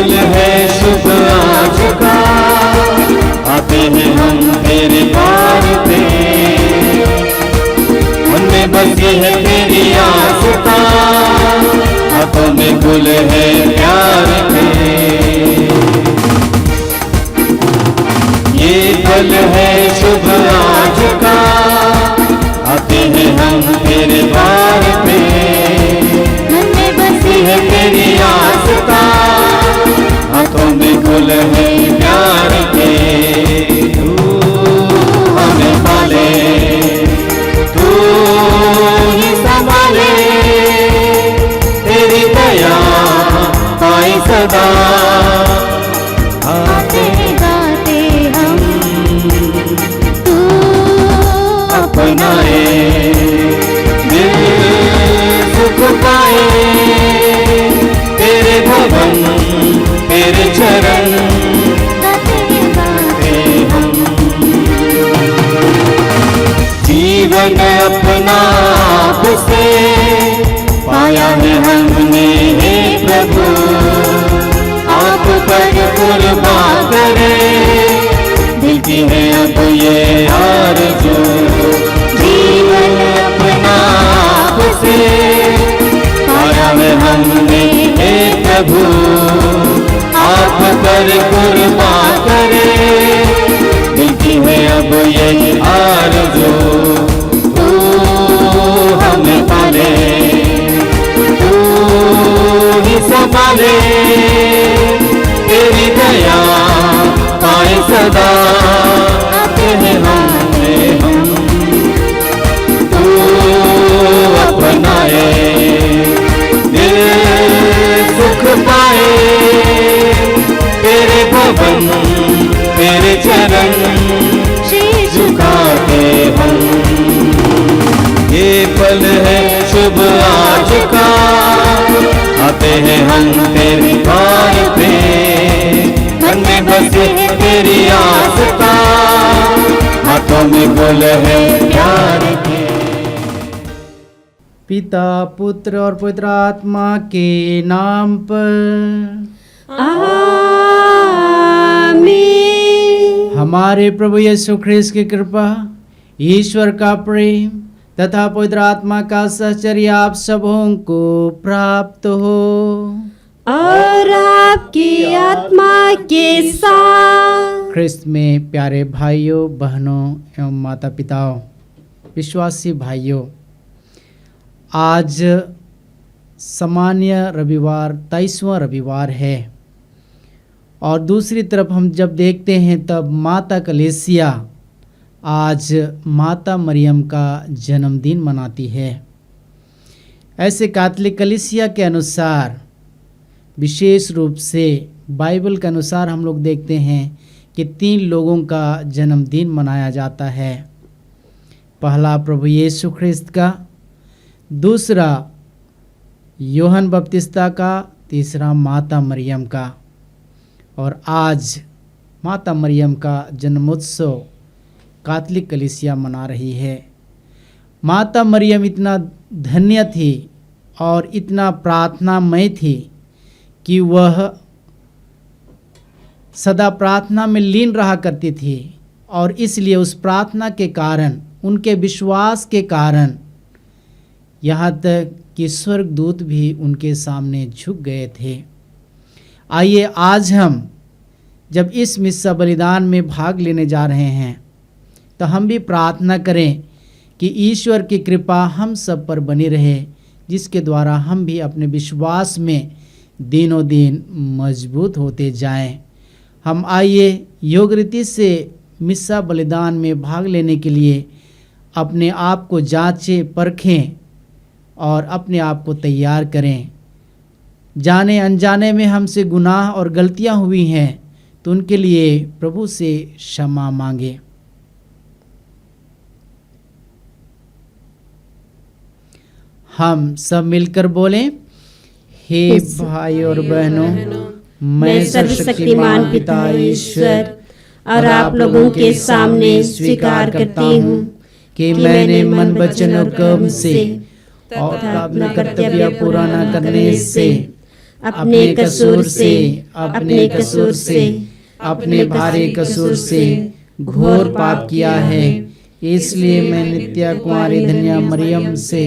पल है शुभ आज का, आते हैं हम तेरे द्वार पे। मन में बसी है तेरी आस्था, हाथों में गुल है प्यार के। ये पल है शुभ आज का, आते हैं हम तेरे द्वार पे। मन में बसी है तेरी आस्था, हाथों में गुल है प्यार के। तू हमें पाले, तू ही संभाले, तेरी दया पाए सदा। आते गाते हम तू अपनाए, दिल सुख पाए, तेरे भवन तेरे चरण गाते हम। जीवन अपना आपसे पाया है हमने हे प्रभु, आप पर कुर्बान करें, दिल की है अब ये आरज़ू। जीवन अपना आपसे पाया है हमने हे प्रभु, आप पर कुर्बान करें, दिल की है अब ये आरज़ू। तू हमें पाले, तू ही संभाले, तेरी दया पाए सदा। आते हैं हम तू अपनाए, दिल सुख पाए, तेरे भवन तेरे चरण झुकाते हम। ये पल है शुभ आज का, आते हैं हम तेरे द्वार पे। मन में बसे तेरी आस्था, हाथों में गुल है प्यार के। पिता पुत्र और पवित्र आत्मा के नाम पर आमीन। हमारे प्रभु यीशु ख्रिस्त की कृपा, ईश्वर का प्रेम तथा पवित्र आत्मा का सहचर्य आप सबों को प्राप्त हो और आपकी आत्मा के साथ। ख्रिस्त में प्यारे भाइयों बहनों एवं माता पिताओं, विश्वासी भाइयों, आज सामान्य रविवार 23वां रविवार है और दूसरी तरफ हम जब देखते हैं तब माता कलीसिया आज माता मरियम का जन्मदिन मनाती है। ऐसे कैथोलिक कलीसिया के अनुसार, विशेष रूप से बाइबल के अनुसार हम लोग देखते हैं कि 3 लोगों का जन्मदिन मनाया जाता है। पहला प्रभु यीशु ख्रिस्त का, दूसरा यूहन्ना बपतिस्ता का, तीसरा माता मरियम का। और आज माता मरियम का जन्मोत्सव कैथोलिक कलीसिया मना रही है। माता मरियम इतना धन्य थी और इतना प्रार्थनामय थी कि वह सदा प्रार्थना में लीन रहा करती थी और इसलिए उस प्रार्थना के कारण, उनके विश्वास के कारण, यहाँ तक कि स्वर्गदूत भी उनके सामने झुक गए थे। आइए आज हम जब इस मिस्सा बलिदान में भाग लेने जा रहे हैं तो हम भी प्रार्थना करें कि ईश्वर की कृपा हम सब पर बनी रहे, जिसके द्वारा हम भी अपने विश्वास में दिनों दिन मजबूत होते जाएं। हम आइए योग रीति से मिस्सा बलिदान में भाग लेने के लिए अपने आप को जांचें, परखें और अपने आप को तैयार करें। जाने अनजाने में हमसे गुनाह और गलतियां हुई हैं तो उनके लिए प्रभु से क्षमा मांगे। हम सब मिलकर बोलें, हे भाई और बहनों, मैं सर्वशक्तिमान पिता ईश्वर और आप लोगों के सामने स्वीकार करती हूँ कि मैंने मन, वचन और कर्म से और अपना कर्तव्य पूरा न करने से अपने कसूर से, अपने कसूर से, अपने भारी कसूर से घोर पाप किया है। इसलिए मैं नित्य कुमारी धन्य मरियम से,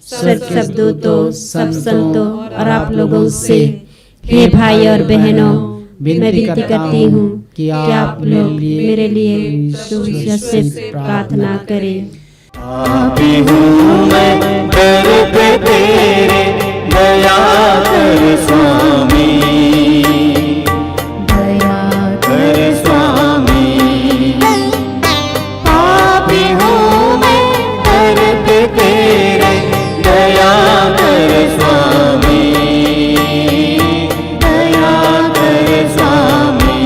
सब दूतों, सब संतों और आप लोगों से, हे भाई और बहनों, मैं विनती करती हूँ कि आप लोग मेरे लिए प्रभु से प्रार्थना करें। पापी हूँ मैं, दर पे तेरे दया कर स्वामी, दया कर स्वामी। पापी हूँ मैं, दर पे तेरे दया कर स्वामी, दया कर स्वामी।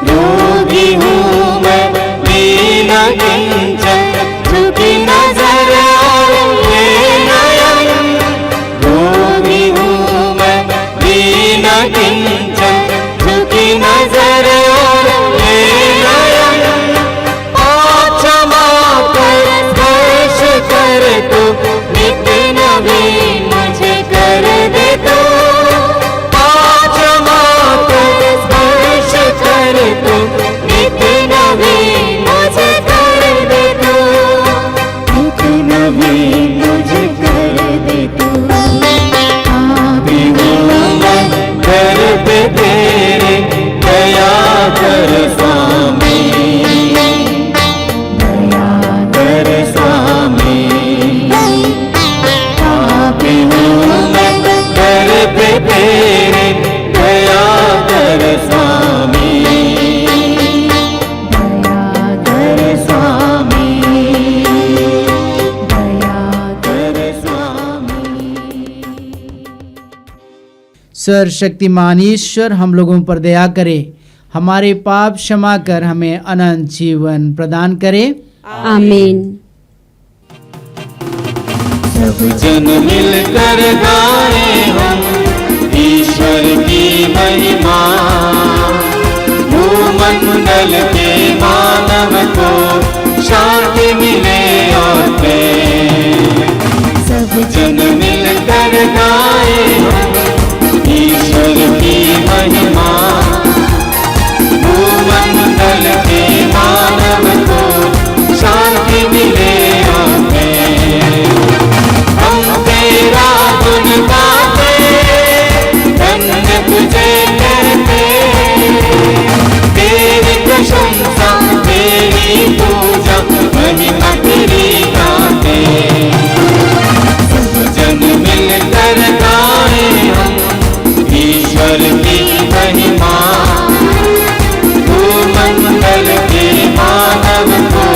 रोगी हूँ मैं, बिना किंचन, झुकी नजर और ये नयन। रोगी हूँ मैं, बिना किंचन, झुकी नजर और ये नयन। पाप क्षमा कर, स्पर्श कर तू, नित्य नवीन मुझे कर दे तू। पाप क्षमा कर, स्पर्श कर तू, नित्य नवीन मुझे कर दे तू, नित्य नवीन मुझे कर दे तू। पापी हूँ मैं, दर पे तेरे दया कर स्वामी, दया कर स्वामी। पापी हूँ मैं, दर पे तेरे दया कर स्वामी, दया कर स्वामी, दया कर स्वामी। सर्वशक्तिमान ईश्वर हम लोगों पर दया करे, हमारे पाप क्षमा कर हमें अनंत जीवन प्रदान करे। आमीन। सब जन मिलकर गाए हम ईश्वर की महिमा। भूमंडल के मानव को शांति मिले और प्रेम। सब जन मिलकर गाए हम ईश्वर की महिमा। भूमंडल के मानव को शांति मिले और प्रेम। हम तेरा गुण गाते, धन्य तुझे कहते, तेरी प्रशंसा, तेरी पूजा, महिमा तेरी गाते। सब जन मिलकर गाए हम ईश्वर की महिमा। भूमंडल के मानव को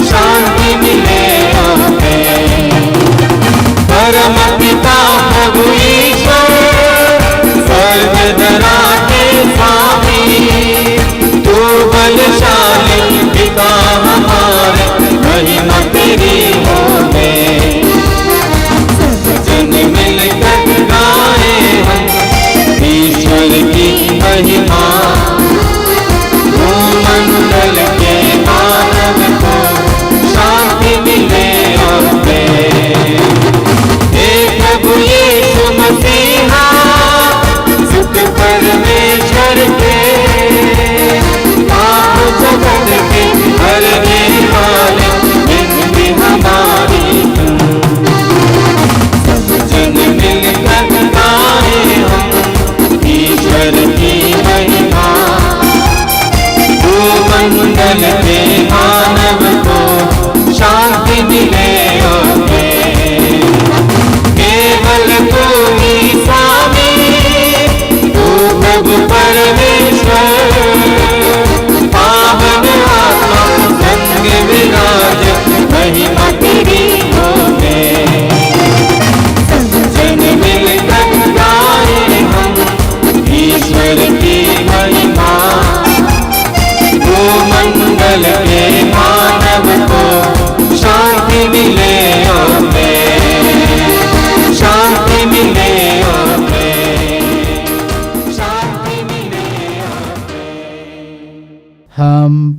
शांति मिले और प्रेम। परम पिता प्रभु ईश्वर, स्वर्ग धरा के स्वामी, तू बलशाली पिता हमारे, महिमा तेरी होवे। सब जन मिलकर गाए हम ईश्वर की महिमा। भूमंडल के मानव को शांति मिले और प्रेम। एक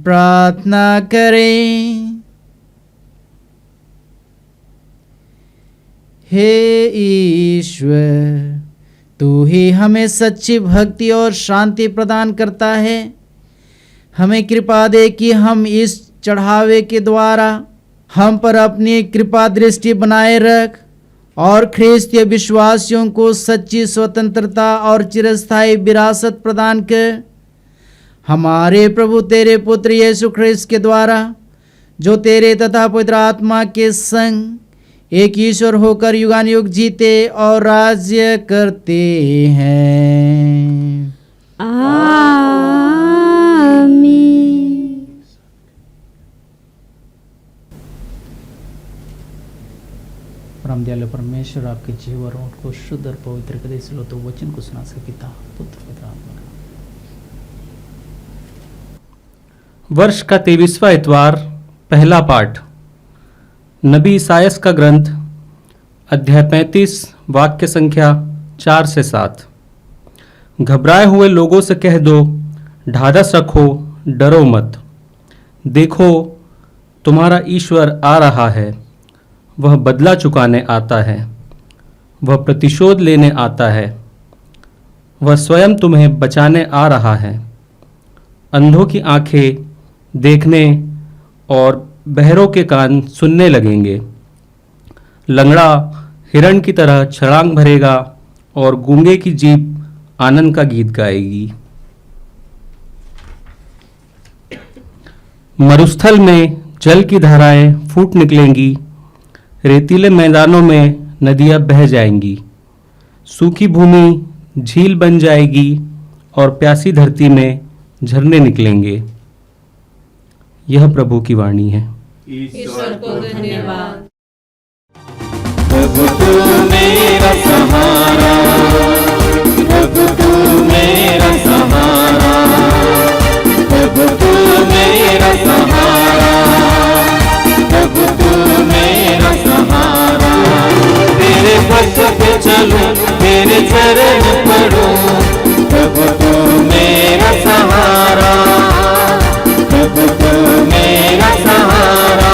प्रार्थना करें। हे ईश्वर, तू ही हमें सच्ची भक्ति और शांति प्रदान करता है। हमें कृपा दे कि हम इस चढ़ावे के द्वारा हम पर अपनी कृपा दृष्टि बनाए रख और ख्रिस्तीय विश्वासियों को सच्ची स्वतंत्रता और चिरस्थायी विरासत प्रदान कर। हमारे प्रभु तेरे पुत्र यीशु ख्रिस्त के द्वारा, जो तेरे तथा पवित्र आत्मा के संग एक ईश्वर होकर युगानुयुग जीते और राज्य करते हैं। आमीन। परम दयालु परमेश्वर, आपके जीव और को शुद्ध और पवित्र करे, इसलिए तो वचन को सुना सके पिता पुत्र पवित्र आत्मा। वर्ष का 23वां इतवार, पहला पाठ नबी ईसायास का ग्रंथ, अध्याय 35, वाक्य संख्या 4 से 7। घबराए हुए लोगों से कह दो, ढाढ़स रखो, डरो मत। देखो, तुम्हारा ईश्वर आ रहा है। वह बदला चुकाने आता है, वह प्रतिशोध लेने आता है। वह स्वयं तुम्हें बचाने आ रहा है। अंधों की आंखें देखने और बहरों के कान सुनने लगेंगे। लंगड़ा हिरण की तरह छलांग भरेगा और गूंगे की जीभ आनंद का गीत गाएगी। मरुस्थल में जल की धाराएं फूट निकलेंगी। रेतीले मैदानों में नदियां बह जाएंगी। सूखी भूमि झील बन जाएगी और प्यासी धरती में झरने निकलेंगे। यह प्रभु की वाणी है। ईश्वर को धन्यवाद। प्रभु तू मेरा सहारा, प्रभु तू मेरा सहारा, प्रभु तू मेरा सहारा, प्रभु तू मेरा सहारा। तेरे पथ पे चलूं, तेरे चरण पढ़ूं, प्रभु तू मेरा सहारा, प्रभु तू मेरा सहारा।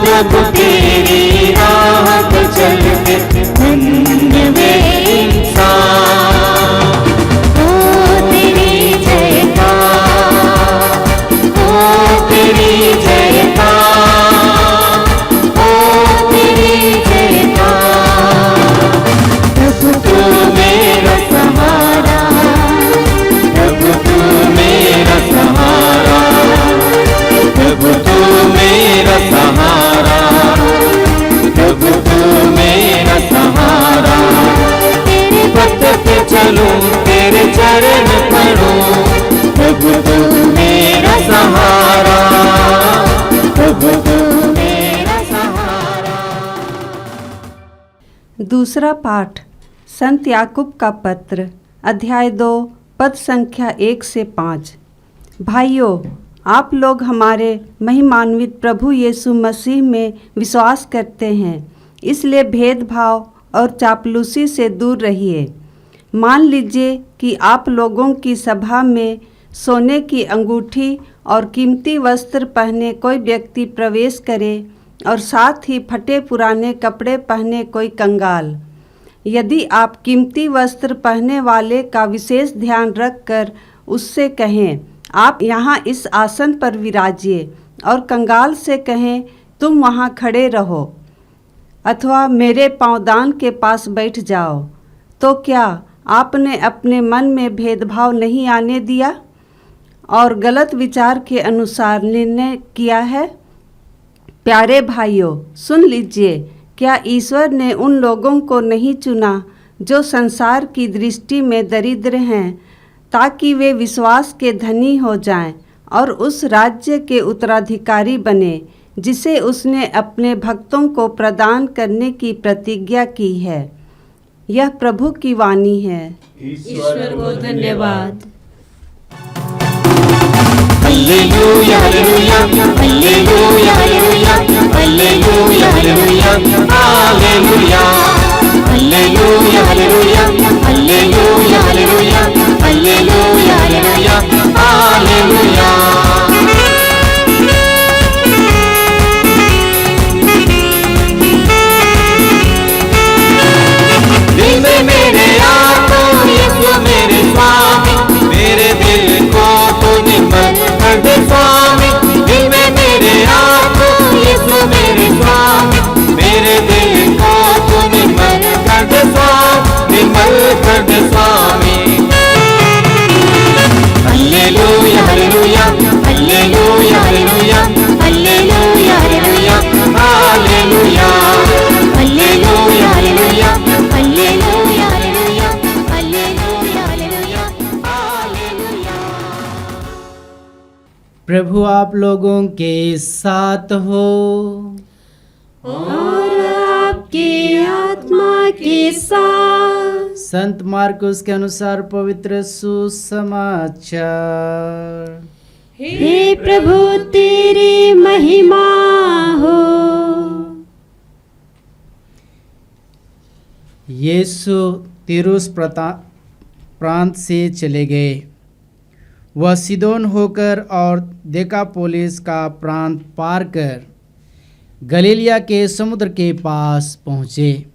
प्रभु तेरी राह पे चलते धन्य वे इंसान। ओ तेरी जयकार, ओ तेरी जयकार, ओ तेरी जयकार। प्रभु तू मेरा सहारा, प्रभु तू मेरा सहारा, प्रभु तू मेरा सहारा, प्रभु तू मेरा सहारा। तेरे पथ पे चलूं, तेरे चरण पढ़ूं, प्रभु तू मेरा सहारा, प्रभु तू मेरा सहारा। दूसरा पाठ संत याकूब का पत्र, अध्याय 2, पद संख्या 1 से 5। भाइयों, आप लोग हमारे महिमान्वित प्रभु यीशु मसीह में विश्वास करते हैं, इसलिए भेदभाव और चापलूसी से दूर रहिए। मान लीजिए कि आप लोगों की सभा में सोने की अंगूठी और कीमती वस्त्र पहने कोई व्यक्ति प्रवेश करे और साथ ही फटे पुराने कपड़े पहने कोई कंगाल। यदि आप कीमती वस्त्र पहनने वाले का विशेष ध्यान रखकर उससे कहें, आप यहाँ इस आसन पर विराजिए, और कंगाल से कहें, तुम वहाँ खड़े रहो, अथवा मेरे पाँवदान के पास बैठ जाओ, तो क्या आपने अपने मन में भेदभाव नहीं आने दिया और गलत विचार के अनुसार निर्णय किया है? प्यारे भाइयों, सुन लीजिए, क्या ईश्वर ने उन लोगों को नहीं चुना जो संसार की दृष्टि में दरिद्र हैं, ताकि वे विश्वास के धनी हो जाएं और उस राज्य के उत्तराधिकारी बने जिसे उसने अपने भक्तों को प्रदान करने की प्रतिज्ञा की है। यह प्रभु की वाणी है। ईश्वर को धन्यवाद। Hallelujah hallelujah hallelujah hallelujah hallelujah hallelujah hallelujah hallelujah hallelujah hallelujah hallelujah hallelujah hallelujah hallelujah. दिल में मेरे आको यीशु मेरे स्वामी, मेरे दिल को तू निर्मल कर दे स्वामी। दिल में मेरे आको यीशु मेरे स्वामी, मेरे दिल को तू निर्मल कर दे स्वामी, निर्मल कर दे स्वामी। Hallelujah hallelujah hallelujah hallelujah hallelujah hallelujah hallelujah hallelujah hallelujah hallelujah hallelujah hallelujah hallelujah hallelujah. प्रभु आप लोगों के साथ हो और आपके आत्मा के साथ। संत मार्कुस के अनुसार पवित्र सुसमाचार। हे प्रभु तेरी महिमा हो। यीशु तिरुस प्रांत से चले गए। वह सिदोन होकर और देकापोलिस का प्रांत पार कर गलीलिया के समुद्र के पास पहुँचे।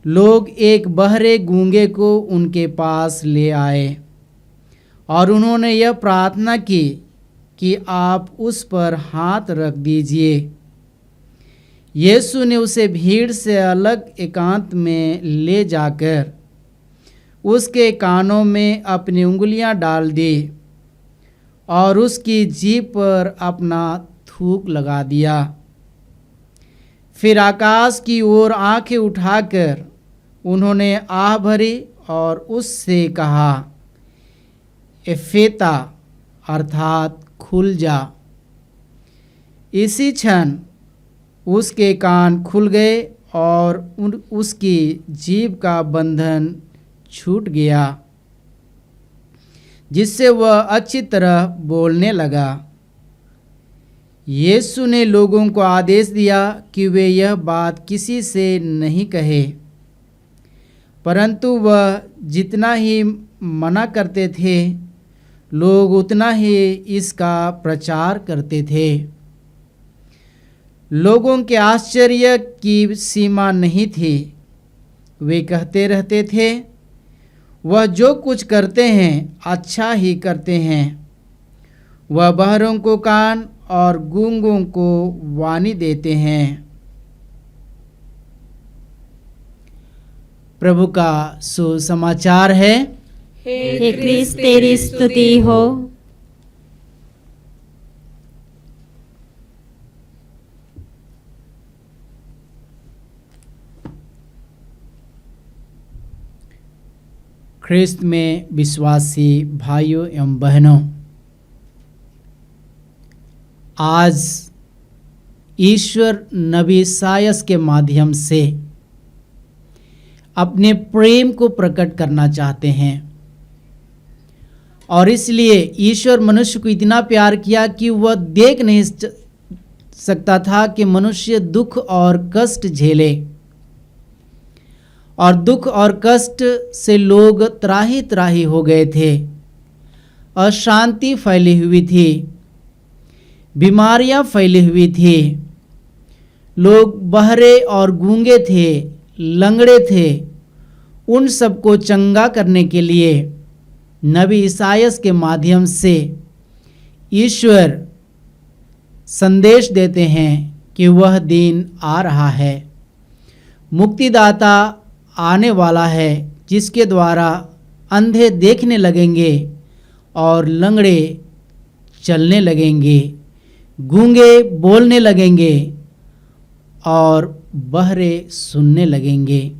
लोग एक बहरे गूंगे को उनके पास ले आए और उन्होंने यह प्रार्थना की कि आप उस पर हाथ रख दीजिए। यीशु ने उसे भीड़ से अलग एकांत में ले जाकर उसके कानों में अपनी उंगलियां डाल दी और उसकी जीभ पर अपना थूक लगा दिया। फिर आकाश की ओर आंखें उठाकर उन्होंने आह भरी और उससे कहा, एफेता अर्थात खुल जा। इसी क्षण उसके कान खुल गए और उसकी जीभ का बंधन छूट गया, जिससे वह अच्छी तरह बोलने लगा। यीशु ने लोगों को आदेश दिया कि वे यह बात किसी से नहीं कहे, परंतु वह जितना ही मना करते थे लोग उतना ही इसका प्रचार करते थे। लोगों के आश्चर्य की सीमा नहीं थी। वे कहते रहते थे, वह जो कुछ करते हैं अच्छा ही करते हैं। वह बहरों को कान और गूंगों को वाणी देते हैं। प्रभु का सुसमाचार है। हे क्रिस्त तेरी स्तुति हो। ख्रिस्त में विश्वासी भाइयों एवं बहनों, आज ईश्वर नबी सायस के माध्यम से अपने प्रेम को प्रकट करना चाहते हैं और इसलिए ईश्वर मनुष्य को इतना प्यार किया कि वह देख नहीं सकता था कि मनुष्य दुख और कष्ट झेले, और दुख और कष्ट से लोग त्राही त्राही हो गए थे। अशांति फैली हुई थी, बीमारियां फैली हुई थी, लोग बहरे और गूंगे थे, लंगड़े थे। उन सबको चंगा करने के लिए नबी ईसायास के माध्यम से ईश्वर संदेश देते हैं कि वह दिन आ रहा है, मुक्तिदाता आने वाला है, जिसके द्वारा अंधे देखने लगेंगे और लंगड़े चलने लगेंगे, गूंगे बोलने लगेंगे और बहरे सुनने लगेंगे।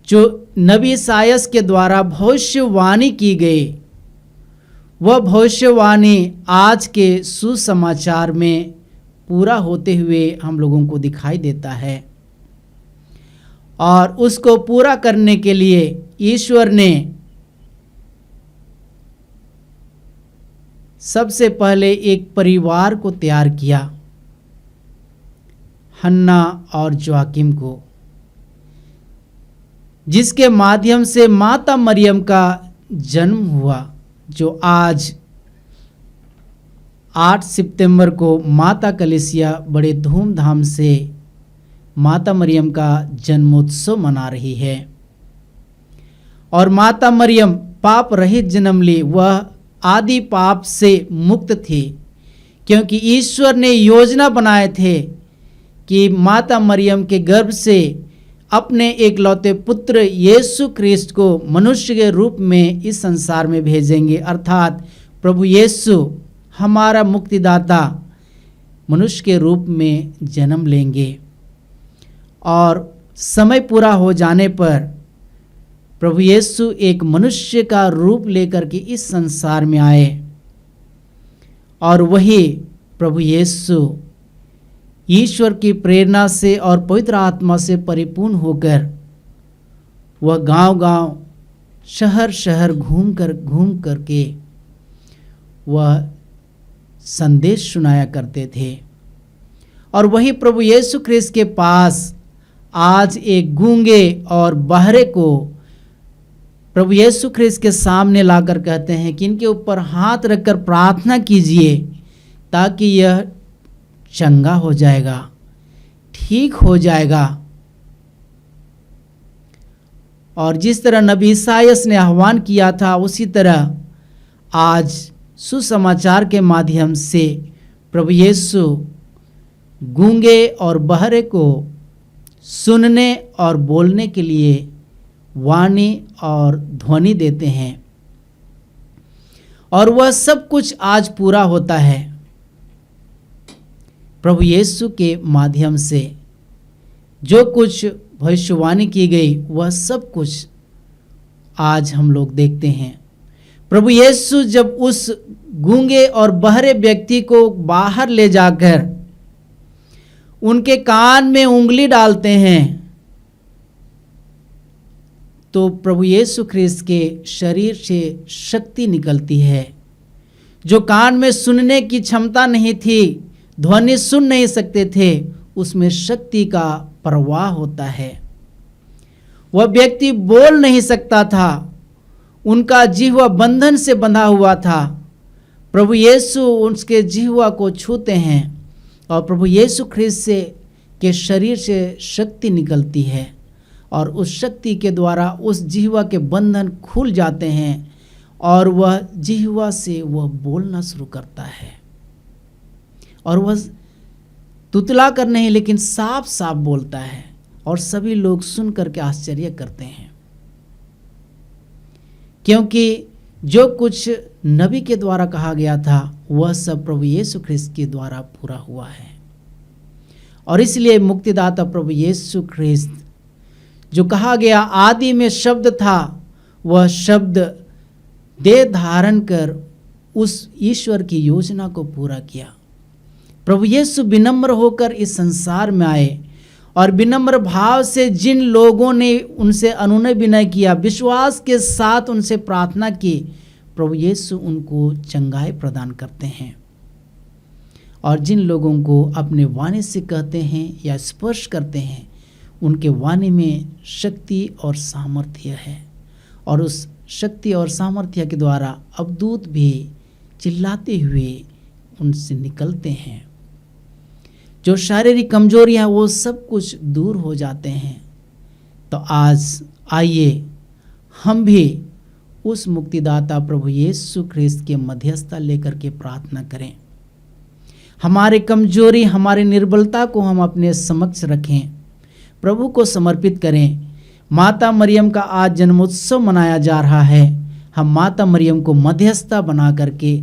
जो नबी सायस के द्वारा भविष्यवाणी की गई, वह भविष्यवाणी आज के सुसमाचार में पूरा होते हुए हम लोगों को दिखाई देता है। और उसको पूरा करने के लिए ईश्वर ने सबसे पहले एक परिवार को तैयार किया, हन्ना और जोआकिम को, जिसके माध्यम से माता मरियम का जन्म हुआ, जो आज 8 सितंबर को माता कलीसिया बड़े धूमधाम से माता मरियम का जन्मोत्सव मना रही है। और माता मरियम पाप रहित जन्म ली, वह आदि पाप से मुक्त थी, क्योंकि ईश्वर ने योजना बनाए थे कि माता मरियम के गर्भ से अपने एकलौते पुत्र यीशु ख्रिस्ट को मनुष्य के रूप में इस संसार में भेजेंगे, अर्थात प्रभु यीशु हमारा मुक्तिदाता मनुष्य के रूप में जन्म लेंगे। और समय पूरा हो जाने पर प्रभु यीशु एक मनुष्य का रूप लेकर के इस संसार में आए, और वही प्रभु यीशु ईश्वर की प्रेरणा से और पवित्र आत्मा से परिपूर्ण होकर वह गांव-गांव, शहर-शहर घूम करके वह संदेश सुनाया करते थे। और वही प्रभु यीशु ख्रिस्त के पास आज एक गूंगे और बहरे को प्रभु यीशु ख्रिस्त के सामने लाकर कहते हैं कि इनके ऊपर हाथ रखकर प्रार्थना कीजिए ताकि यह चंगा हो जाएगा, ठीक हो जाएगा। और जिस तरह नबी सायस ने आह्वान किया था, उसी तरह आज सुसमाचार के माध्यम से प्रभु यीशु गूंगे और बहरे को सुनने और बोलने के लिए वाणी और ध्वनि देते हैं, और वह सब कुछ आज पूरा होता है प्रभु यीशु के माध्यम से। जो कुछ भविष्यवाणी की गई वह सब कुछ आज हम लोग देखते हैं। प्रभु यीशु जब उस गूंगे और बहरे व्यक्ति को बाहर ले जाकर उनके कान में उंगली डालते हैं, तो प्रभु यीशु ख्रिस्त के शरीर से शक्ति निकलती है। जो कान में सुनने की क्षमता नहीं थी, ध्वनि सुन नहीं सकते थे, उसमें शक्ति का प्रवाह होता है। वह व्यक्ति बोल नहीं सकता था, उनका जिह्वा बंधन से बंधा हुआ था। प्रभु यीशु उसके जिह्वा को छूते हैं और प्रभु यीशु ख्रिस्त से के शरीर से शक्ति निकलती है, और उस शक्ति के द्वारा उस जिह्वा के बंधन खुल जाते हैं और वह जिह्वा से वह बोलना शुरू करता है। और वह तुतला कर नहीं, लेकिन साफ साफ बोलता है, और सभी लोग सुन करके आश्चर्य करते हैं, क्योंकि जो कुछ नबी के द्वारा कहा गया था वह सब प्रभु यीशु ख्रिस्त के द्वारा पूरा हुआ है। और इसलिए मुक्तिदाता प्रभु यीशु ख्रिस्त, जो कहा गया आदि में शब्द था, वह शब्द देह धारण कर उस ईश्वर की योजना को पूरा किया। प्रभु यीशु विनम्र होकर इस संसार में आए, और विनम्र भाव से जिन लोगों ने उनसे अनुनय विनय किया, विश्वास के साथ उनसे प्रार्थना की, प्रभु यीशु उनको चंगाई प्रदान करते हैं। और जिन लोगों को अपने वाणी से कहते हैं या स्पर्श करते हैं, उनके वाणी में शक्ति और सामर्थ्य है, और उस शक्ति और सामर्थ्य के द्वारा अवदूत भी चिल्लाते हुए उनसे निकलते हैं। जो शारीरिक कमजोरियां वो सब कुछ दूर हो जाते हैं। तो आज आइए हम भी उस मुक्तिदाता प्रभु यीशु ख्रिस्त के मध्यस्थता लेकर के प्रार्थना करें। हमारे कमजोरी, हमारी निर्बलता को हम अपने समक्ष रखें, प्रभु को समर्पित करें। माता मरियम का आज जन्मोत्सव मनाया जा रहा है। हम माता मरियम को मध्यस्थता बना करके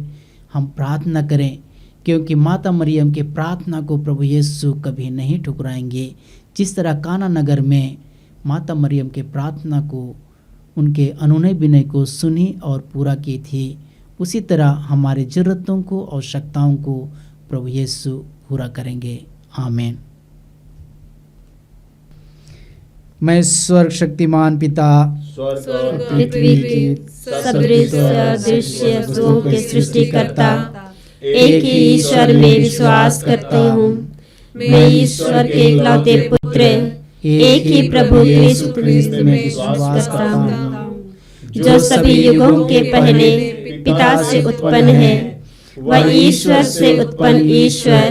हम प्रार्थना करें क्योंकि माता मरियम के प्रार्थना को प्रभु यीशु कभी नहीं ठुकराएंगे। जिस तरह काना नगर में माता मरियम के प्रार्थना को, उनके अनुनय विनय को सुनी और पूरा की थी, उसी तरह हमारे ज़रूरतों को, आवश्यकताओं को प्रभु यीशु पूरा करेंगे। आमीन। मैं स्वर्ग शक्तिमान पिता, पृथ्वी की सब दृश्य वस्तुओं के सृष्टिकर्ता एक ही ईश्वर में विश्वास करती हूँ। मैं ईश्वर के इकलौते पुत्र एक ही प्रभु क्रिस्त में विश्वास करता हूँ, जो सभी युगों के पहले पिता से उत्पन्न है। वह ईश्वर से उत्पन्न ईश्वर,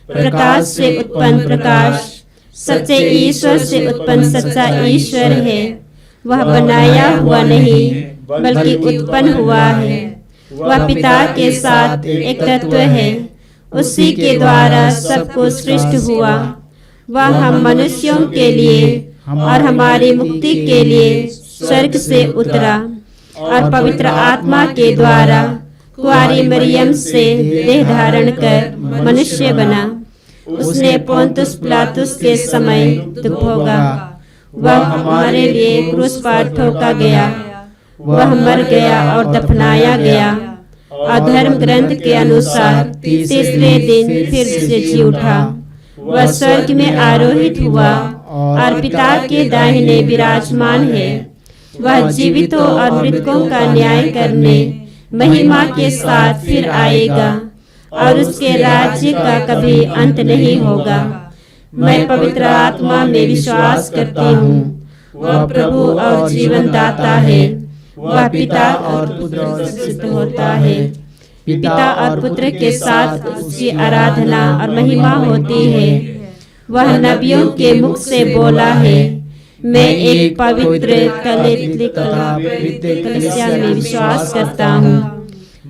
प्रकाश से उत्पन्न प्रकाश, सच्चे ईश्वर से उत्पन्न सच्चा ईश्वर है। वह बनाया हुआ नहीं बल्कि उत्पन्न हुआ है। वह पिता के साथ एक तत्व है। उसी के द्वारा सब कुछ सृष्टि हुआ। वह हम मनुष्यों के लिए और हमारी मुक्ति के लिए स्वर्ग से उतरा और पवित्र आत्मा के द्वारा कुंवारी मरियम से देह धारण कर मनुष्य बना। उसने पोंतुस पिलातुस के समय दुख भोगा। वह हमारे लिए क्रूस पर ठोका गया। वह मर गया और दफनाया गया और धर्म ग्रंथ के अनुसार तीसरे दिन फिर से जी उठा। वह स्वर्ग में आरोहित हुआ और पिता के दाहिने विराजमान है। वह जीवितों और मृतकों का न्याय करने महिमा के साथ फिर आएगा और उसके राज्य का कभी अंत नहीं होगा। मैं पवित्र आत्मा में विश्वास करती हूँ। वह प्रभु और जीवन दाता है। वह पिता और पुत्र से सिद्ध होता है। पिता और पुत्र के साथ उसकी आराधना और महिमा होती है। वह नबियों के मुख से बोला है। मैं एक पवित्र कलीसिया में विश्वास करता हूँ।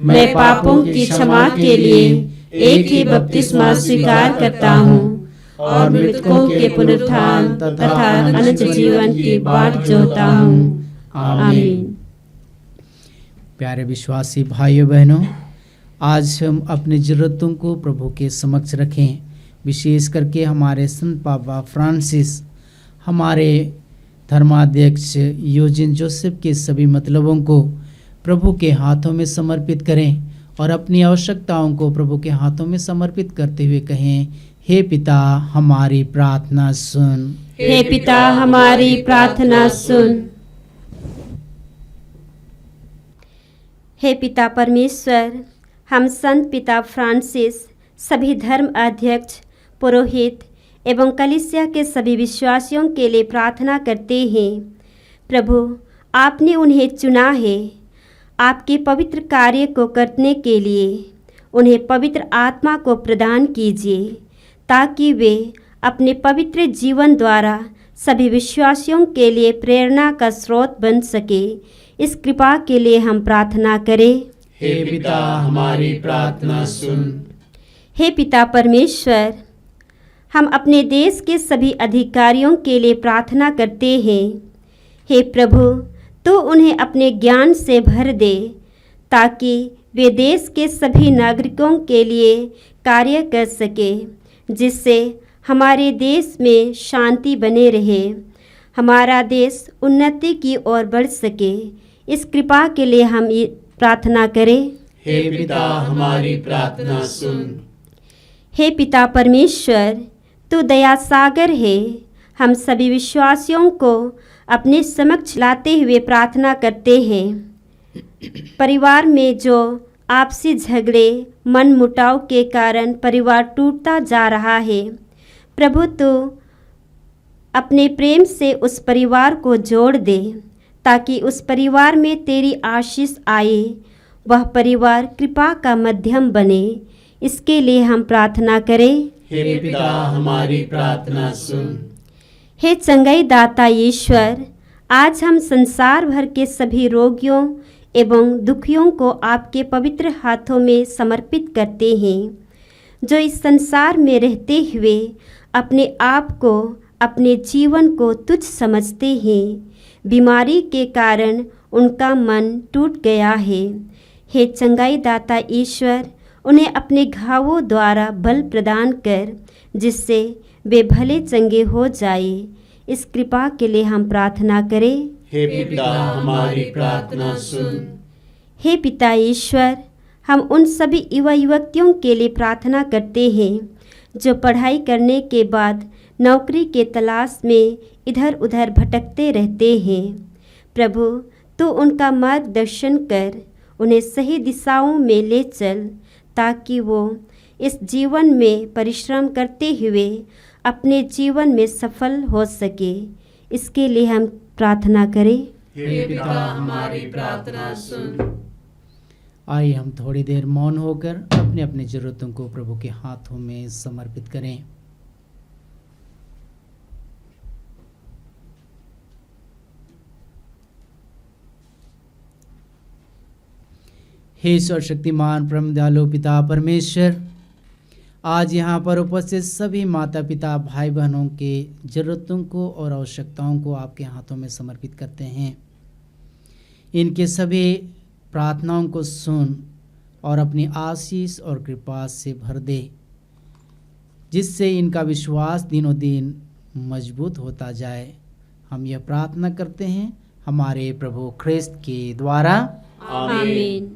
मैं पापों की क्षमा के लिए एक ही बपतिस्मा स्वीकार करता हूँ और मृतकों के पुनरुत्थान तथा अनंत जीवन की बाट जोहता हूँ। आमीन। प्यारे विश्वासी भाइयों बहनों, आज हम अपनी ज़रूरतों को प्रभु के समक्ष रखें। विशेष करके हमारे संत पापा फ्रांसिस, हमारे धर्माध्यक्ष यूजिन जोसेफ के सभी मतलबों को प्रभु के हाथों में समर्पित करें और अपनी आवश्यकताओं को प्रभु के हाथों में समर्पित करते हुए कहें, हे पिता हमारी प्रार्थना सुन। हे पिता हमारी प्रार्थना सुन। हे पिता परमेश्वर, हम संत पिता फ्रांसिस, सभी धर्म अध्यक्ष, पुरोहित एवं कलीसिया के सभी विश्वासियों के लिए प्रार्थना करते हैं। प्रभु, आपने उन्हें चुना है आपके पवित्र कार्य को करने के लिए। उन्हें पवित्र आत्मा को प्रदान कीजिए ताकि वे अपने पवित्र जीवन द्वारा सभी विश्वासियों के लिए प्रेरणा का स्रोत बन सके। इस कृपा के लिए हम प्रार्थना करें। हे पिता हमारी प्रार्थना सुन। हे पिता परमेश्वर, हम अपने देश के सभी अधिकारियों के लिए प्रार्थना करते हैं। हे प्रभु, तो उन्हें अपने ज्ञान से भर दे ताकि वे देश के सभी नागरिकों के लिए कार्य कर सके, जिससे हमारे देश में शांति बने रहे, हमारा देश उन्नति की ओर बढ़ सके। इस कृपा के लिए हम प्रार्थना करें। हे पिता हमारी प्रार्थना सुन। हे पिता परमेश्वर, तू दया सागर है। हम सभी विश्वासियों को अपने समक्ष लाते हुए प्रार्थना करते हैं। परिवार में जो आपसी झगड़े, मन मुटाव के कारण परिवार टूटता जा रहा है, प्रभु तू अपने प्रेम से उस परिवार को जोड़ दे ताकि उस परिवार में तेरी आशीष आए, वह परिवार कृपा का माध्यम बने। इसके लिए हम प्रार्थना करें। हे पिता हमारी प्रार्थना सुन। हे चंगाई दाता ईश्वर, आज हम संसार भर के सभी रोगियों एवं दुखियों को आपके पवित्र हाथों में समर्पित करते हैं, जो इस संसार में रहते हुए अपने आप को, अपने जीवन को तुच्छ समझते हैं। बीमारी के कारण उनका मन टूट गया है। हे चंगाई दाता ईश्वर, उन्हें अपने घावों द्वारा बल प्रदान कर, जिससे वे भले चंगे हो जाए। इस कृपा के लिए हम प्रार्थना करें। हे पिता हमारी प्रार्थना सुन। हे पिता ईश्वर, हम उन सभी युवा युवतियों के लिए प्रार्थना करते हैं जो पढ़ाई करने के बाद नौकरी के तलाश में इधर उधर भटकते रहते हैं। प्रभु, तू उनका मार्गदर्शन कर, उन्हें सही दिशाओं में ले चल, ताकि वो इस जीवन में परिश्रम करते हुए अपने जीवन में सफल हो सके। इसके लिए हम प्रार्थना करें। हे पिता हमारी प्रार्थना सुन। आइए हम थोड़ी देर मौन होकर अपने अपने जरूरतों को प्रभु के हाथों में समर्पित करें। हे सर्वशक्तिमान परम दयालु पिता परमेश्वर, आज यहाँ पर उपस्थित सभी माता पिता भाई बहनों के ज़रूरतों को और आवश्यकताओं को आपके हाथों में समर्पित करते हैं। इनके सभी प्रार्थनाओं को सुन और अपनी आशीष और कृपा से भर दे, जिससे इनका विश्वास दिनों दिन मजबूत होता जाए। हम यह प्रार्थना करते हैं हमारे प्रभु ख्रिस्त के द्वारा, आमीन।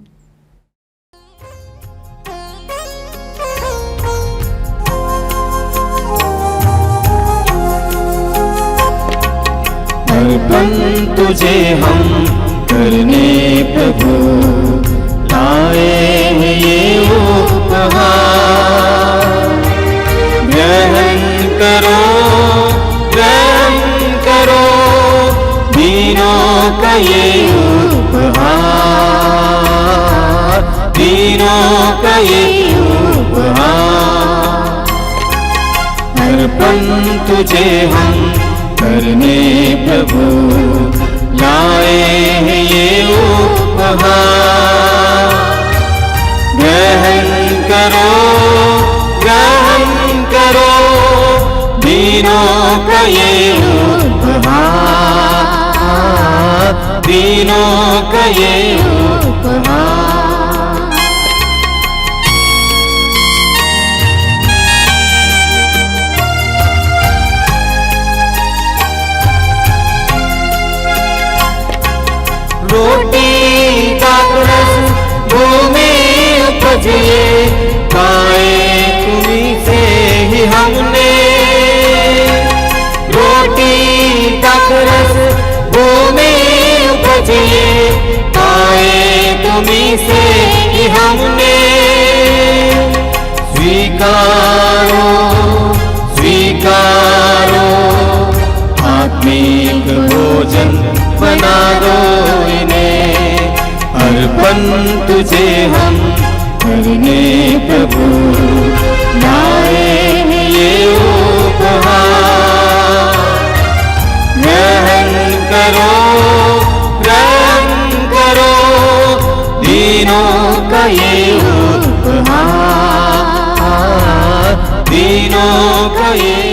अर्पण तुझे हम करने प्रभु लाए हैं ये उपहार। ग्रहण करो दीनों का ये उपहार, दीनों का ये उपहार। अर्पण तुझे हम करने प्रभु लाए हैं ये उपहार। ग्रहण करो दीनों का ये उपहार, दीनों का ये उपहार। रोटी का रस भूमि उपजे, पाए तुम्हीं से ही हमने। रोटी का रस भूमि उपजे, पाए तुम्हीं से ही हमने। स्वीकारो स्वीकारो आत्मिक भोजन बना दो इन्हें। अर्पण तुझे हम करने प्रभु लाए हैं ये उपहार। ग्रहण करो दीनों का ये उपहार, दीनों का ये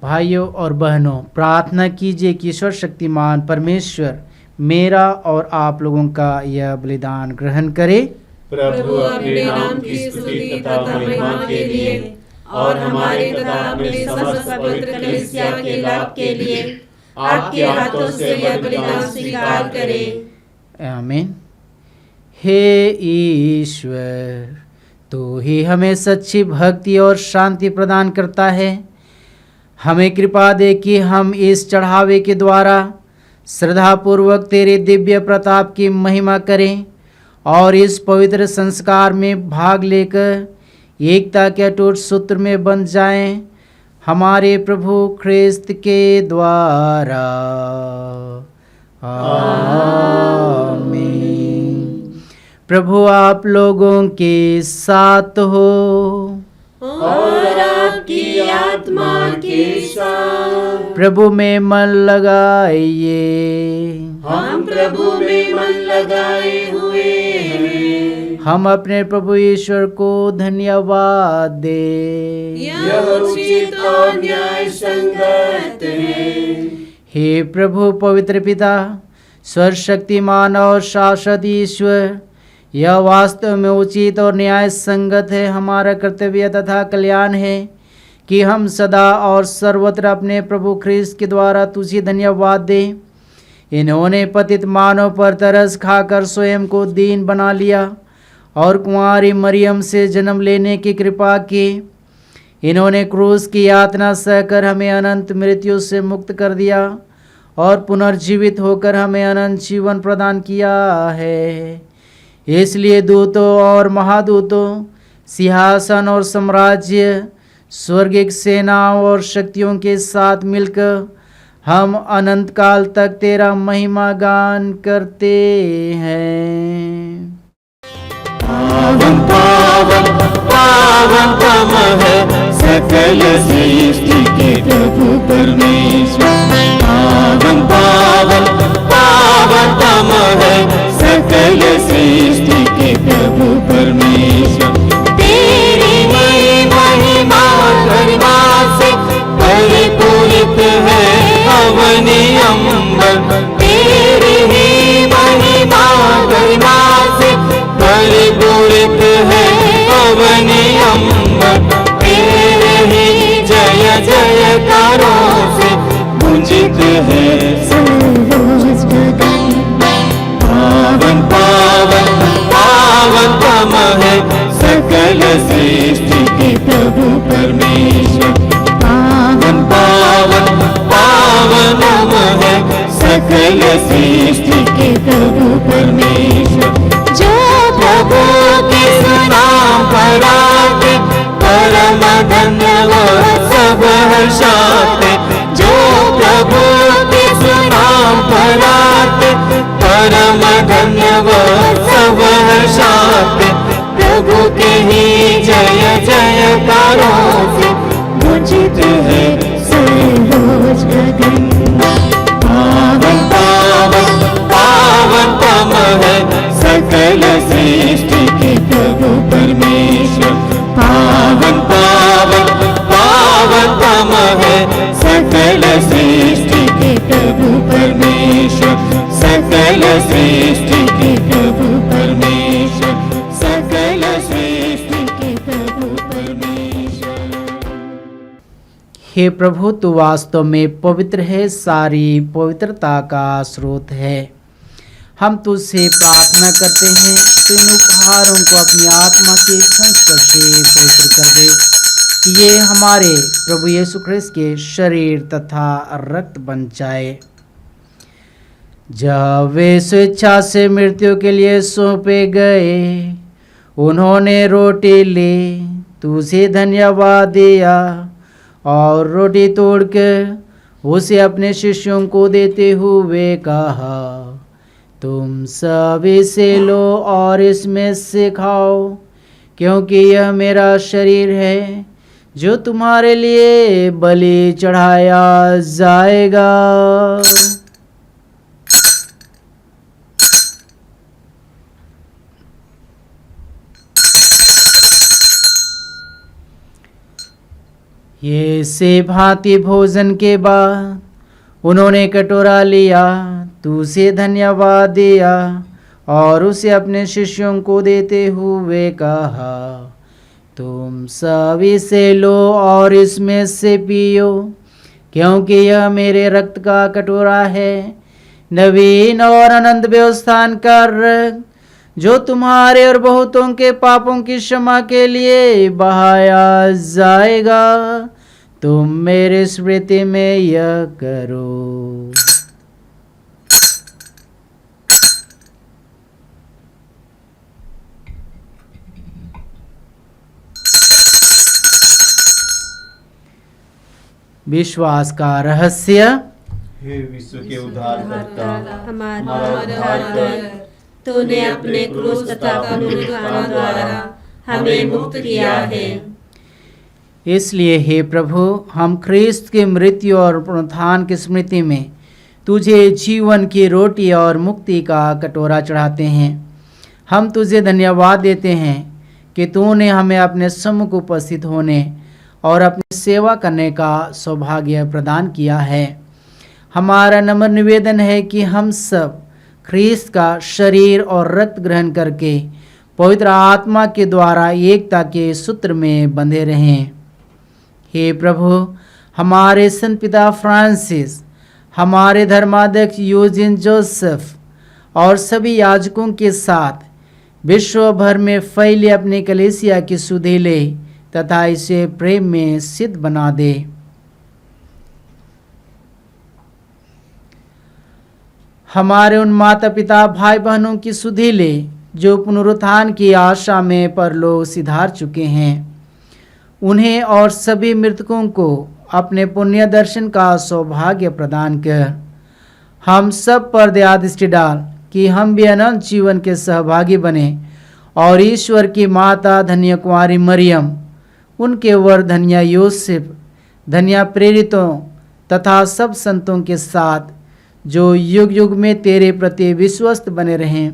भाइयों और बहनों, प्रार्थना कीजिए कि ईश्वर शक्तिमान परमेश्वर मेरा और आप लोगों का यह बलिदान ग्रहण करे। प्रभु अपने नाम की स्तुति तथा महिमा के लिए और हमारे तथा अपने समस्त पवित्र कलीसिया के लाभ के लिए आपके हाथों से यह बलिदान स्वीकार करे। आमीन। हे ईश्वर, तू ही हमें सच्ची भक्ति और शांति प्रदान करता है। हमें कृपा दे कि हम इस चढ़ावे के द्वारा श्रद्धापूर्वक तेरे दिव्य प्रताप की महिमा करें और इस पवित्र संस्कार में भाग लेकर एकता के अटूट सूत्र में बंध जाएं, हमारे प्रभु ख्रिस्त के द्वारा। आमीन। प्रभु आप लोगों के साथ हो और आपकी आत्मा के साथ। प्रभु में मन लगाइए। हम प्रभु में मन लगाए हुए हैं। हम अपने प्रभु ईश्वर को धन्यवाद दे। यह उचित और न्याय संगत है। हे प्रभु पवित्र पिता, सर्वशक्तिमान और शाश्वत ईश्वर, यह वास्तव में उचित और न्याय संगत है, हमारा कर्तव्य तथा कल्याण है कि हम सदा और सर्वत्र अपने प्रभु ख्रीस्त के द्वारा तुझे धन्यवाद दें। इन्होंने पतित मानव पर तरस खाकर स्वयं को दीन बना लिया और कुंवारी मरियम से जन्म लेने की कृपा की। इन्होंने क्रूस की यातना सहकर हमें अनंत मृत्यु से मुक्त कर दिया और पुनर्जीवित होकर हमें अनंत जीवन प्रदान किया है। इसलिए दूतों और महादूतों, सिंहासन और साम्राज्य, स्वर्गिक सेनाओं और शक्तियों के साथ मिलकर हम अनंत काल तक तेरा महिमा गान करते हैं। पावन पावन पावनतम है सकल सृष्टि के प्रभु परमेश्वर। पावन पावन पावनतम है सकल सृष्टि के प्रभु परमेश्वर। तेरी महिमा गरिमा से परिपूरित है अवनी अंबर। तेरी ही महिमा गरिमा से परिपूरित है अवनी अंबर। तेरे ही जय जयकारों से गुंजित है सर्वोच्च गगन। पावन पावन पावनतम है सकल सृष्टि के प्रभु परमेश्वर। पावन पावन पावनतम है सकल सृष्टि के प्रभु परमेश्वर। जो प्रभु के नाम पर आते परम धन्य वो सब हर्षाते। जो प्रभु के नाम पर आते परम धन्य वो सब हर्षाते। प्रभु के ही जय जयकारों से गुंजित है सर्वोच्च गगन। पावन पावन पावनतम है सकल सृष्टि के प्रभु परमेश्वर। पावन पावन पावनतम है सकल सृष्टि के प्रभु परमेश्वर। सकल सृष्टि के प्रभु परमेश्वर। सकल सृष्टि के प्रभु परमेश्वर। हे प्रभु, तू वास्तव में पवित्र है, सारी पवित्रता का स्रोत है। हम तुझसे प्रार्थना करते हैं, तू इन उपहारों को अपनी आत्मा के संस्पर्श से पवित्र कर दे, कि ये हमारे प्रभु यीशु ख्रिस्त के शरीर तथा रक्त बन जाए। जब वे स्वेच्छा से मृत्यु के लिए सौंपे गए, उन्होंने रोटी ली, तुझे धन्यवाद दिया और रोटी तोड़कर उसे अपने शिष्यों को देते हुए कहा, तुम सब इसे लो और इसमें से खाओ, क्योंकि यह मेरा शरीर है जो तुम्हारे लिए बलि चढ़ाया जाएगा। ये से भांति भोजन के बाद उन्होंने कटोरा लिया, तुझे धन्यवाद दिया और उसे अपने शिष्यों को देते हुए कहा, तुम सब इसे लो और इसमें से पियो, क्योंकि यह मेरे रक्त का कटोरा है, नवीन और अनंत व्यवस्थान का रक्त, जो तुम्हारे और बहुतों के पापों की क्षमा के लिए बहाया जाएगा। तुम मेरे स्मृति में यह करो। विश्वास का रहस्य। हे विश्व के उद्धारकर्ता, हमारा उद्धार कर। तूने अपने क्रूस तथा पुनरुत्थान द्वारा हमें मुक्त किया है। इसलिए हे प्रभु, हम ख्रीस्त की मृत्यु और पुनरुत्थान की स्मृति में तुझे जीवन की रोटी और मुक्ति का कटोरा चढ़ाते हैं। हम तुझे धन्यवाद देते हैं कि तूने हमें अपने सम्मुख उपस्थित होने और अपनी सेवा करने का सौभाग्य प्रदान किया है। हमारा नम्र निवेदन है कि हम सब ख्रीस्त का शरीर और रक्त ग्रहण करके पवित्र आत्मा के द्वारा एकता के सूत्र में बंधे रहें। हे प्रभु, हमारे संत पिता फ्रांसिस, हमारे धर्माध्यक्ष यूजिन जोसेफ और सभी याजकों के साथ विश्व भर में फैले अपने कलीसिया की सुधि ले तथा इसे प्रेम में सिद्ध बना दे। हमारे उन माता पिता भाई बहनों की सुधि ले जो पुनरुत्थान की आशा में परलोक सिधार चुके हैं। उन्हें और सभी मृतकों को अपने पुण्य दर्शन का सौभाग्य प्रदान कर हम सब पर दया दृष्टि डाल कि हम भी अनंत जीवन के सहभागी बने और ईश्वर की माता धन्य कुंवारी मरियम, उनके वर धन्य यूसुफ, धन्य प्रेरितों तथा सब संतों के साथ जो युग युग में तेरे प्रति विश्वस्त बने रहें,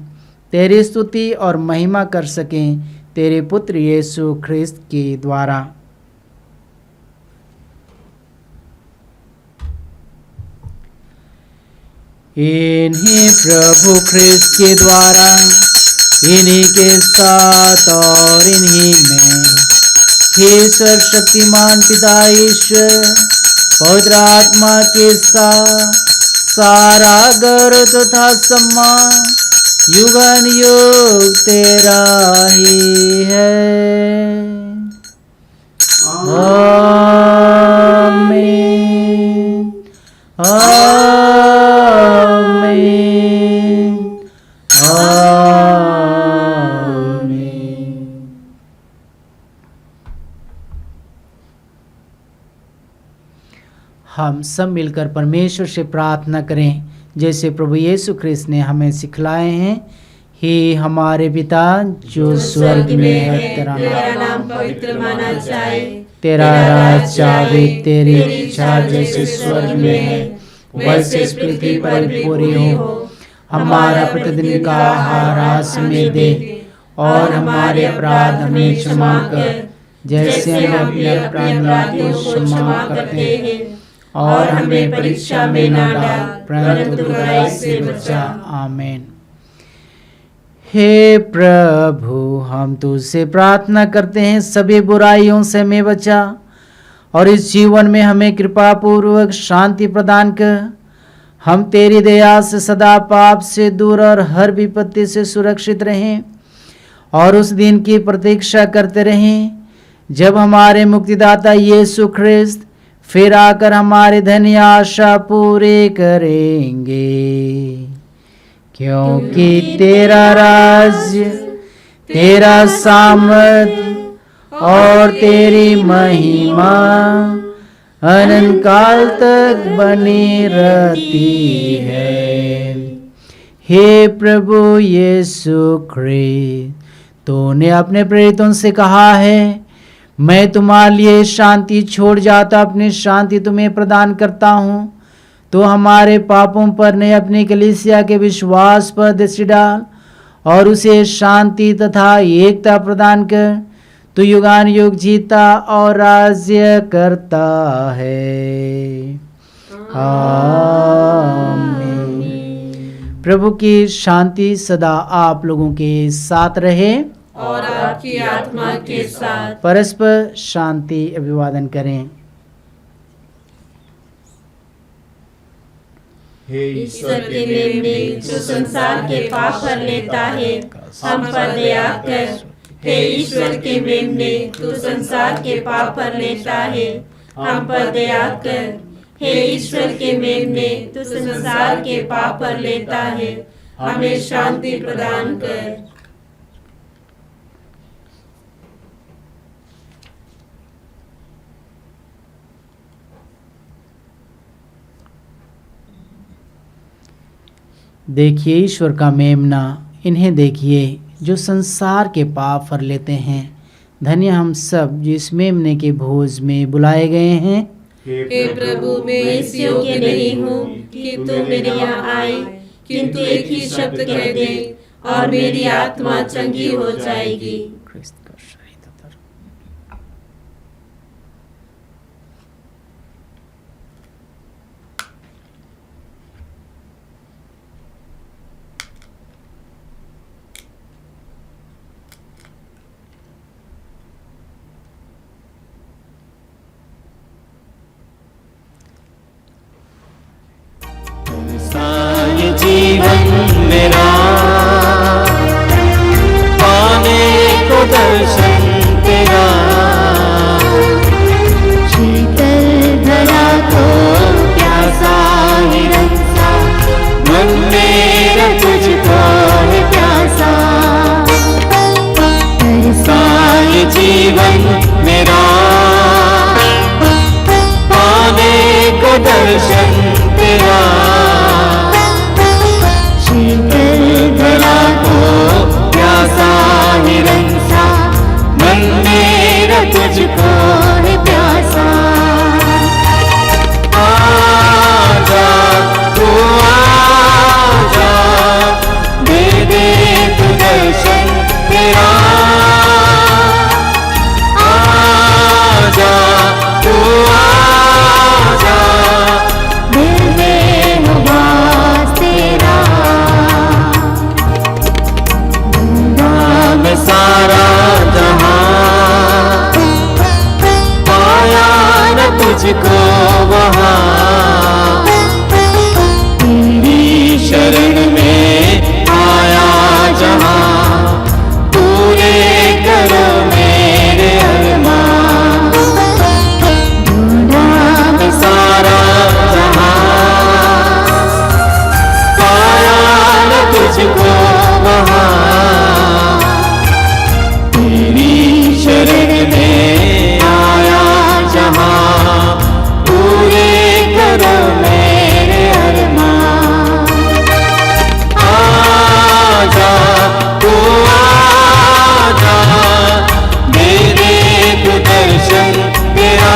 तेरी स्तुति और महिमा कर सकें तेरे पुत्र यीशु ख्रिस्त के द्वारा। इन्हीं प्रभु ख्रिस्त के द्वारा, इन्हीं के साथ और इन्हीं में हे सर्वशक्तिमान पिता ईश्वर पवित्र आत्मा के साथ सारा गर्व तथा सम्मान युगन युग तेरा ही है। आमीन आमीन आमीन। हम सब मिलकर परमेश्वर से प्रार्थना करें जैसे प्रभु यीशु ख्रिस्त ने हमें सिखलाए हैं। हे हमारे पिता जो स्वर्ग में है, तेरा नाम पवित्र माना जाए, तेरा राज आवे, तेरी इच्छा जैसे स्वर्ग में है वैसे इस पृथ्वी पर पूरी हो। हमारा प्रतिदिन का आहार आज हमें दे और हमारे अपराध हमें क्षमा कर जैसे हम अपने अपराधियों को क्षमा करते हैं, और हमें परीक्षा में न डाल परंतु बुराई से बचा। आमीन। हे प्रभु, हम तुझसे प्रार्थना करते हैं सभी बुराइयों से हमें बचा और इस जीवन में हमें कृपा पूर्वक शांति प्रदान कर। हम तेरी दया से सदा पाप से दूर और हर विपत्ति से सुरक्षित रहें और उस दिन की प्रतीक्षा करते रहें जब हमारे मुक्तिदाता यीशु ख्रिस्त फिर आकर हमारी धन्य आशा पूरी करेंगे। क्योंकि तेरा राज्य, तेरा सामर्थ और तेरी महिमा अनंत काल तक बनी रहती है। हे प्रभु यीशु ख्रिस्त, तूने अपने प्रेरितों से कहा है, मैं तुम्हारे लिए शांति छोड़ जाता, अपनी शांति तुम्हें प्रदान करता हूँ। तो हमारे पापों पर नहीं, अपनी कलीसिया के विश्वास पर दृष्टि डाल और उसे शांति तथा एकता प्रदान कर। तू युगान युग जीता और राज्य करता है। आमीन। प्रभु की शांति सदा आप लोगों के साथ रहे और आपकी आत्मा के साथ। परस्पर शांति अभिवादन करें। हे ईश्वर के मेमने जो संसार के पाप भर लेता है, हम पर दया कर। हे ईश्वर के मेमने तू संसार के पाप भर लेता है, हम पर दया कर। हे ईश्वर के मेमने तू संसार के पाप भर लेता है, हमें शांति प्रदान कर। देखिए ईश्वर का मेमना, इन्हें देखिए जो संसार के पाप फर लेते हैं। धन्य हम सब जो इस मेमने के भोज में बुलाए गए हैं। हे प्रभु, मैं इस योग्य नहीं हूँ कि तू मेरे यहाँ आए, किंतु एक ही शब्द कह दे और मेरी आत्मा चंगी हो जाएगी। दर्शन तेरा। शीतल धरा को प्यासा हिरन सा, मन मेरा तुझको है प्यासा सा ये जीवन मेरा, पाने को दर्शन तेरा। शीतल धरा को प्यासा हिरन सा, मन मेरा तुझको है प्यासा। आजा तू आजा, दे दे तू दर्शन तेरा। आजा तू आजा, दिल में हो वास तेरा। मैं सारा जहां पाया न तुझको वहां, तेरी शरण में आया जहां, पूरे करो मेरे अरमान। मैं सारा जहां पाया न तुझको वहां, तेरी शरण में आया जहां, पूरे करो मेरे अरमान। आजा तू आजा, दे दे तू दर्शन तेरा।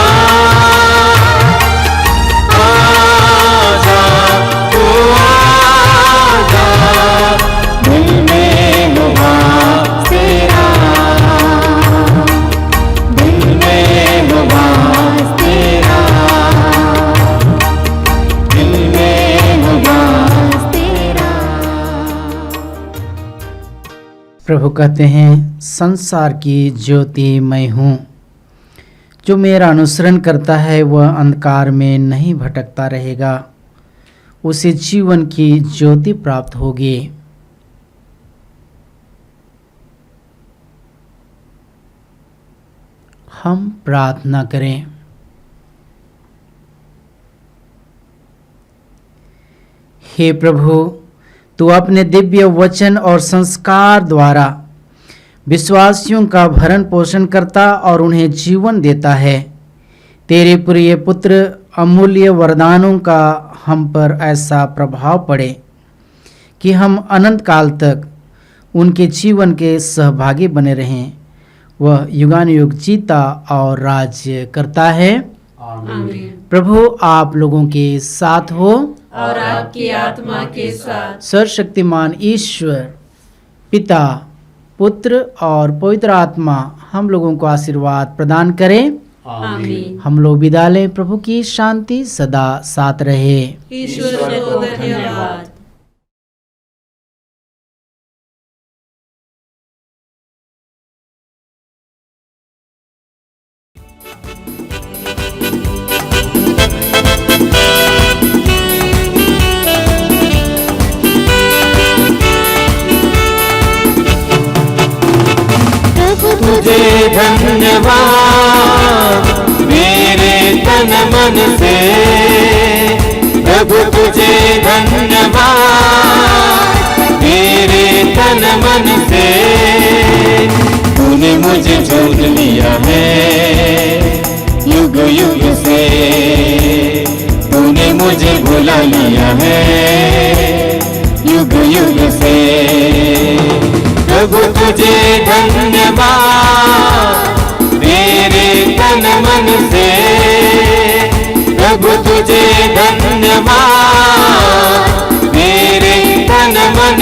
आजा तू आजा, दिल में हो वास तेरा। दिल में हो वास तेरा। दिल में हो वास तेरा। प्रभु कहते हैं, संसार की ज्योति मैं हूँ। जो मेरा अनुसरण करता है वह अंधकार में नहीं भटकता रहेगा, उसे जीवन की ज्योति प्राप्त होगी। हम प्रार्थना करें। हे प्रभु, तू अपने दिव्य वचन और संस्कार द्वारा विश्वासियों का भरण पोषण करता और उन्हें जीवन देता है। तेरे प्रिय पुत्र अमूल्य वरदानों का हम पर ऐसा प्रभाव पड़े कि हम अनंत काल तक उनके जीवन के सहभागी बने रहें। वह युगानुयुग जीता और राज्य करता है। प्रभु आप लोगों के साथ हो और आपकी आत्मा के साथ। सर्वशक्तिमान ईश्वर पिता, पुत्र और पवित्र आत्मा हम लोगों को आशीर्वाद प्रदान करें। आमीन। हम लोग विदा लें। प्रभु की शांति सदा साथ रहे। ईश्वर को धन्यवाद। तुझे धन्यवाद मेरे तन मन से, प्रभु तुझे धन्यवाद मेरे तन मन से। तूने मुझे चुन लिया है युग युग से, तूने मुझे बुला लिया है युग युग से। प्रभु तुझे धन्यवाद मेरे तन मन से, प्रभु तुझे धन्यवाद मेरे तन मन